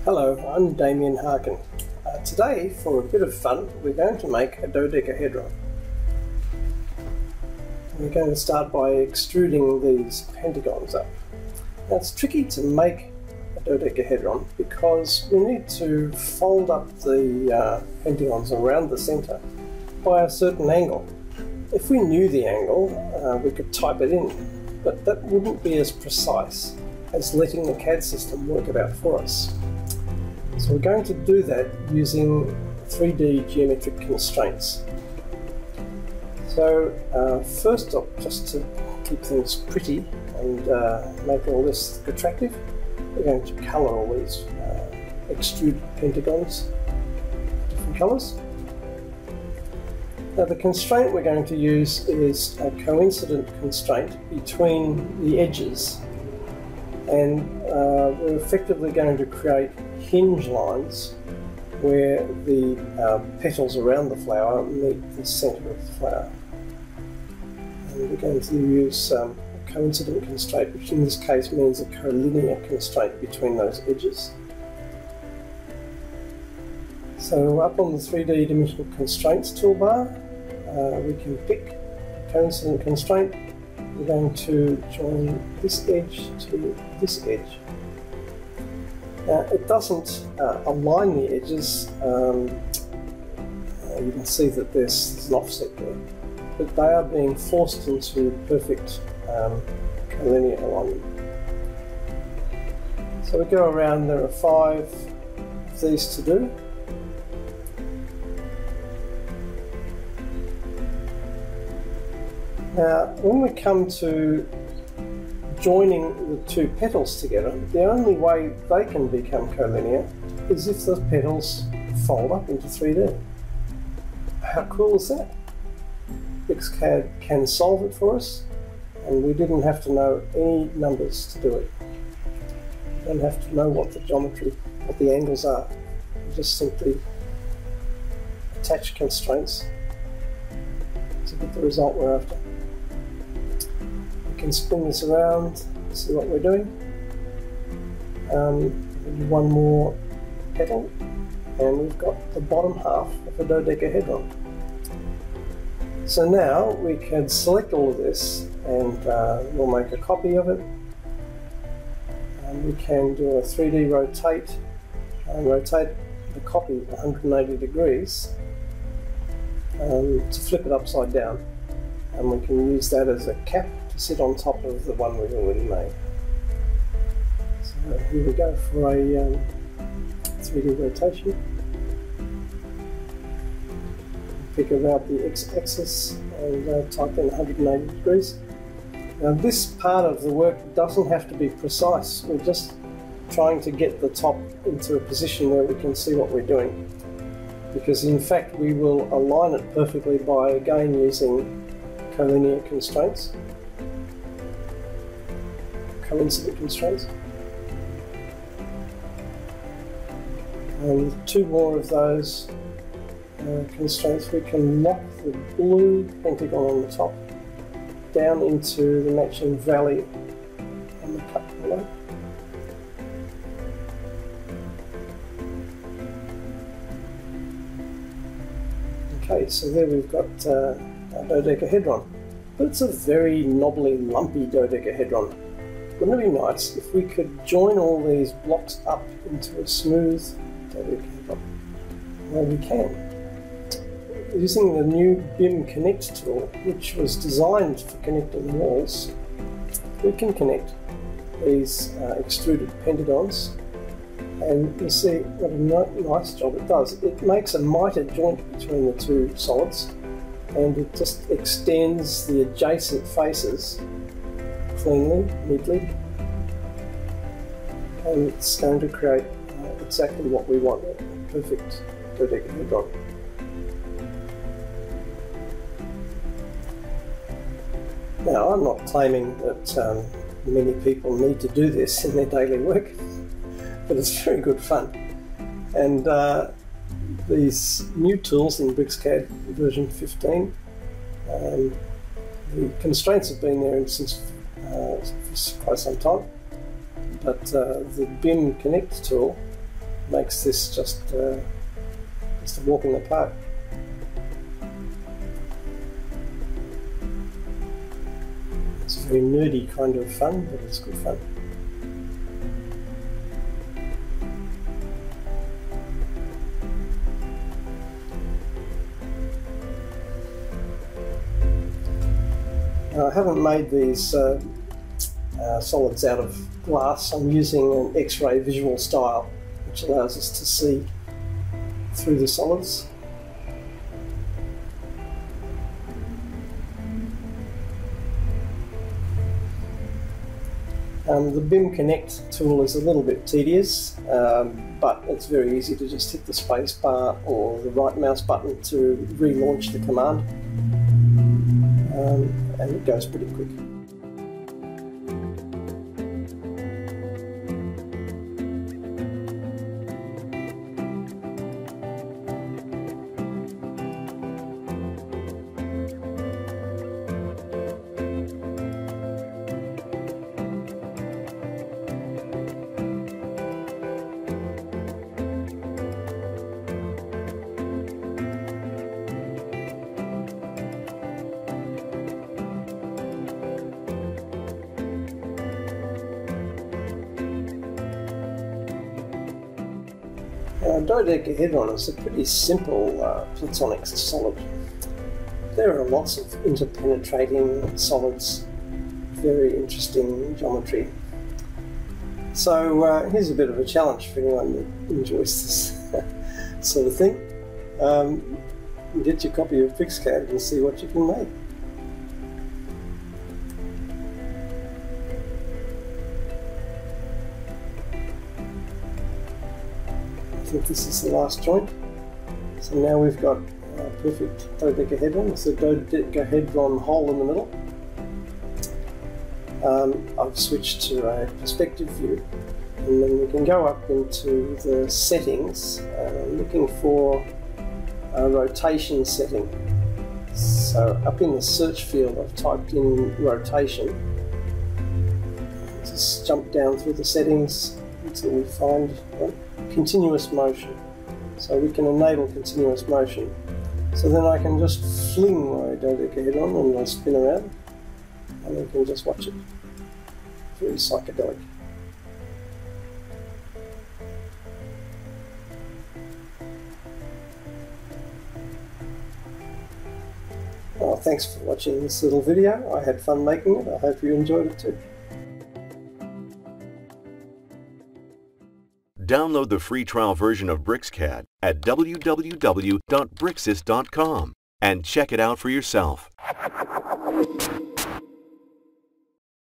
Hello, I'm Damian Harkin. Today, for a bit of fun, we're going to make a dodecahedron. We're going to start by extruding these pentagons up. Now, it's tricky to make a dodecahedron because we need to fold up the pentagons around the centre by a certain angle. If we knew the angle, we could type it in, but that wouldn't be as precise as letting the CAD system work it out for us. So we're going to do that using 3D geometric constraints. So first up, just to keep things pretty and make all this attractive, we're going to colour all these extruded pentagons different colours. Now the constraint we're going to use is a coincident constraint between the edges, and we're effectively going to create hinge lines where the petals around the flower meet the centre of the flower. And we're going to use a coincident constraint, which in this case means a collinear constraint between those edges. So up on the 3D dimensional constraints toolbar, we can pick a coincident constraint. We're going to join this edge to this edge. Now, it doesn't align the edges. You can see that there's an offset there, but they are being forced into perfect collinear alignment. So we go around, there are 5 of these to do. Now, when we come to joining the 2 petals together, the only way they can become collinear is if the petals fold up into 3D. How cool is that? BricsCAD can solve it for us, and we didn't have to know any numbers to do it. We don't have to know what the geometry, what the angles are. We just simply attach constraints to get the result we're after. We can spin this around, see what we're doing. One more petal, and we've got the bottom half of a dodecahedron. So now we can select all of this, and we'll make a copy of it. And we can do a 3D rotate and rotate the copy 180 degrees to flip it upside down, and we can use that as a cap to sit on top of the one we've already made. So here we go for a 3D rotation. Pick about the x-axis and type in 180 degrees. Now this part of the work doesn't have to be precise. We're just trying to get the top into a position where we can see what we're doing. Because in fact we will align it perfectly by again using collinear constraints. Coincident constraints. And 2 more of those constraints. We can lock the blue pentagon on the top down into the matching valley on the cut below. Okay, so there we've got our dodecahedron, but it's a very knobbly, lumpy dodecahedron. Wouldn't it be nice if we could join all these blocks up into a smooth dodecahedron? Well, we can. Using the new BIM Connect tool, which was designed for connecting walls, we can connect these extruded pentagons, and you see what a nice job it does. It makes a mitered joint between the 2 solids, and it just extends the adjacent faces cleanly, neatly, and it's going to create exactly what we want, a perfect dodecahedron. Now, I'm not claiming that many people need to do this in their daily work, but it's very good fun. And these new tools in BricsCAD version 15, the constraints have been there since for quite some time, but the BIM Connect tool makes this just a walk in the park. It's very nerdy kind of fun, but it's good fun. I haven't made these solids out of glass. I'm using an X-ray visual style, which allows us to see through the solids. The BIM Connect tool is a little bit tedious, but it's very easy to just hit the space bar or the right mouse button to relaunch the command, and it goes pretty quick. Dodecohedron is a pretty simple platonic solid. There are lots of interpenetrating solids, very interesting geometry. So here's a bit of a challenge for anyone that enjoys this sort of thing. Get your copy of BricsCAD and see what you can make. I think this is the last joint. So now we've got a perfect dodecahedron. It's a dodecahedron hole in the middle. I've switched to a perspective view, and then we can go up into the settings, looking for a rotation setting. So up in the search field I've typed in rotation. Just jump down through the settings until we find one. Continuous motion. So we can enable continuous motion. So then I can just fling my dodecahedron and it'll spin around, and we can just watch it. Very psychedelic. Well, thanks for watching this little video. I had fun making it. I hope you enjoyed it too. Download the free trial version of BricsCAD at www.bricsys.com and check it out for yourself.